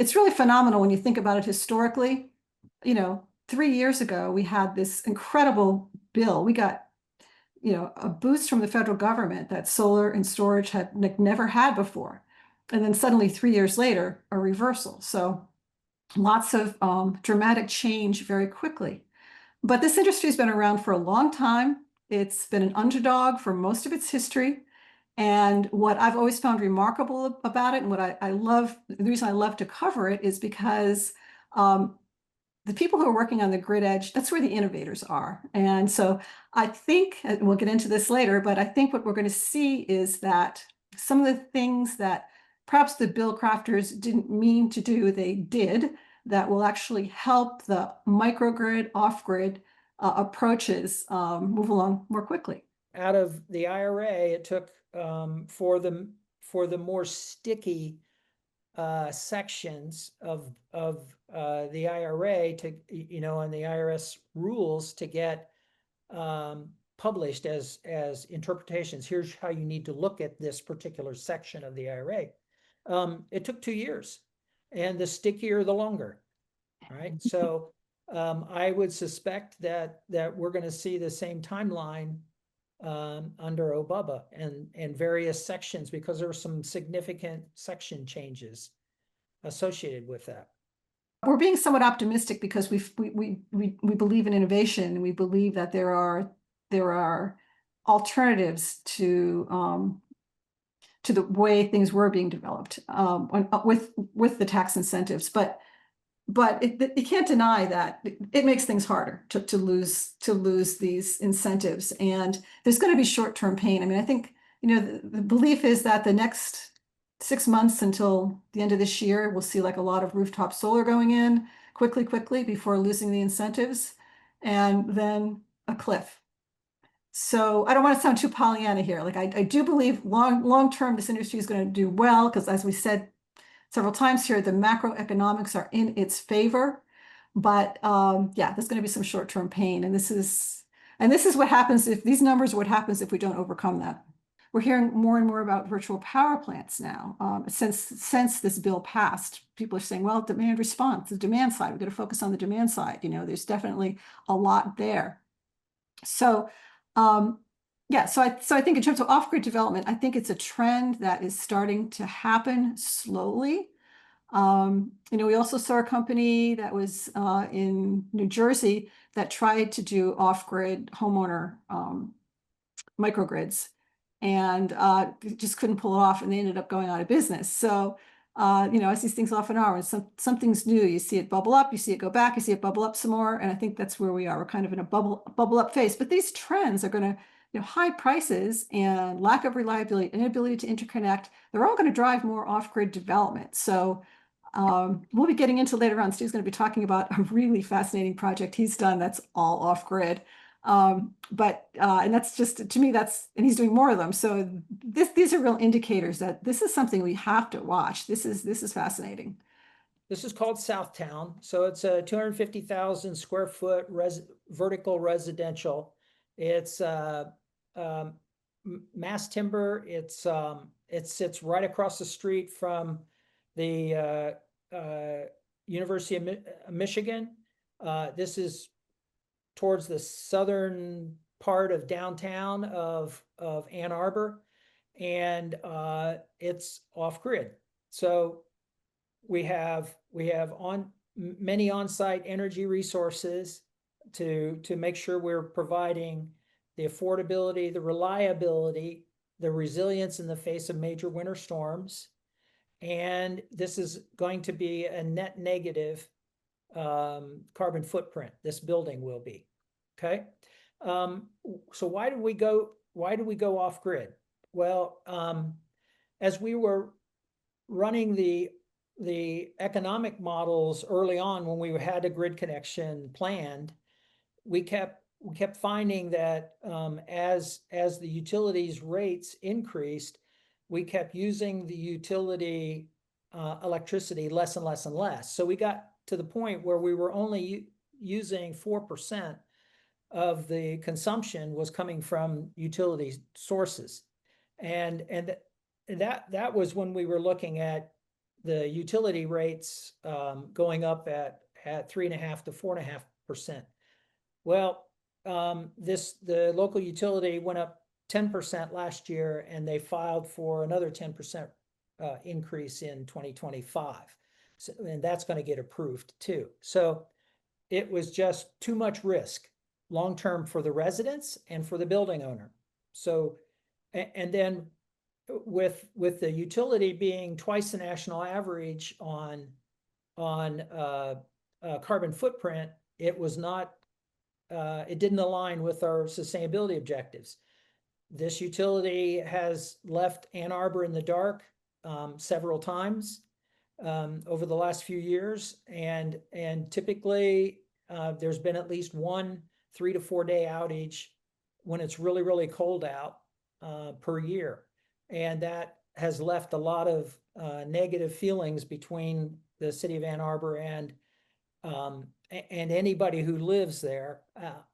it's really phenomenal when you think about it historically. 3 years ago, we had this incredible bill. We got, a boost from the federal government that solar and storage had never had before. And then suddenly 3 years later, a reversal. So lots of dramatic change very quickly. But this industry has been around for a long time. It's been an underdog for most of its history. And what I've always found remarkable about it, and what I love, the reason I love to cover it is because the people who are working on the grid edge, that's where the innovators are. And so I think, and we'll get into this later, but I think what we're going to see is that some of the things that perhaps the bill crafters didn't mean to do, they did, that will actually help the microgrid, off-grid approaches move along more quickly. Out of the IRA, it took for the more sticky sections of the IRA to, and the IRS rules to get published as interpretations. Here's how you need to look at this particular section of the IRA. It took 2 years, and the stickier, the longer, right? So I would suspect that we're going to see the same timeline under OBUBA and various sections, because there were some significant section changes associated with that. We're being somewhat optimistic because we believe in innovation. We believe that there are alternatives to the way things were being developed with the tax incentives, but you can't deny that it makes things harder to lose these incentives, and there's going to be short-term pain. I mean, I think the belief is that the next 6 months until the end of this year, we'll see like a lot of rooftop solar going in quickly before losing the incentives, and then a cliff. So I don't want to sound too Pollyanna here. Like I do believe long term this industry is going to do well, because as we said several times here, the macroeconomics are in its favor. But yeah, there's going to be some short-term pain, and this is what happens if these numbers are what happens if we don't overcome that. We're hearing more and more about virtual power plants now. Since this bill passed, people are saying, well, demand response, the demand side, we're going to focus on the demand side. There's definitely a lot there. So yeah, so I think in terms of off-grid development, I think it's a trend that is starting to happen slowly. We also saw a company that was in New Jersey that tried to do off-grid homeowner microgrids, and just couldn't pull it off, and they ended up going out of business. So as these things often are, when something's new, you see it bubble up, you see it go back, you see it bubble up some more, and I think that's where we are. We're kind of in a bubble up phase. But these trends are going to, high prices and lack of reliability, inability to interconnect, they're all going to drive more off-grid development. So we'll be getting into later on. Steve's going to be talking about a really fascinating project he's done that's all off-grid. And that's just, to me, and he's doing more of them. So these are real indicators that this is something we have to watch. This is fascinating. This is called Southtown. So it's a 250,000 square foot vertical residential. It's mass timber. It sits right across the street from the University of Michigan. This is towards the southern part of downtown of Ann Arbor, and it's off-grid. So we have many on-site energy resources to make sure we're providing the affordability, the reliability, the resilience in the face of major winter storms. And this is going to be a net negative carbon footprint. This building will be. Okay. So why do we go off grid? Well, as we were running the economic models early on, when we had a grid connection planned, we kept finding that as the utilities rates increased, we kept using the utility electricity less and less and less. So we got to the point where we were only using 4% of the consumption was coming from utility sources, and that was when we were looking at the utility rates going up at 3.5 to 4.5%. Well, the local utility went up 10% last year, and they filed for another 10% increase in 2025. So, and that's going to get approved too. So it was just too much risk long-term for the residents and for the building owner. So, and then with the utility being twice the national average on carbon footprint, it was not, it didn't align with our sustainability objectives. This utility has left Ann Arbor in the dark several times over the last few years, and typically there's been at least one 3 to 4 day outage when it's really, really cold out per year. And that has left a lot of negative feelings between the city of Ann Arbor and anybody who lives there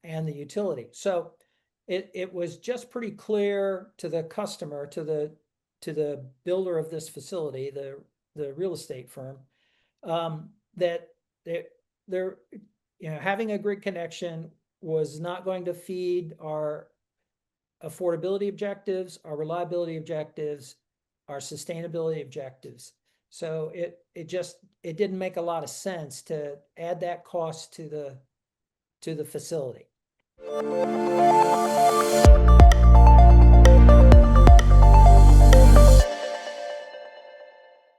and the utility. So it was just pretty clear to the customer, to the builder of this facility, the real estate firm, that they're having a grid connection was not going to feed our affordability objectives, our reliability objectives, our sustainability objectives. So it didn't make a lot of sense to add that cost to the facility.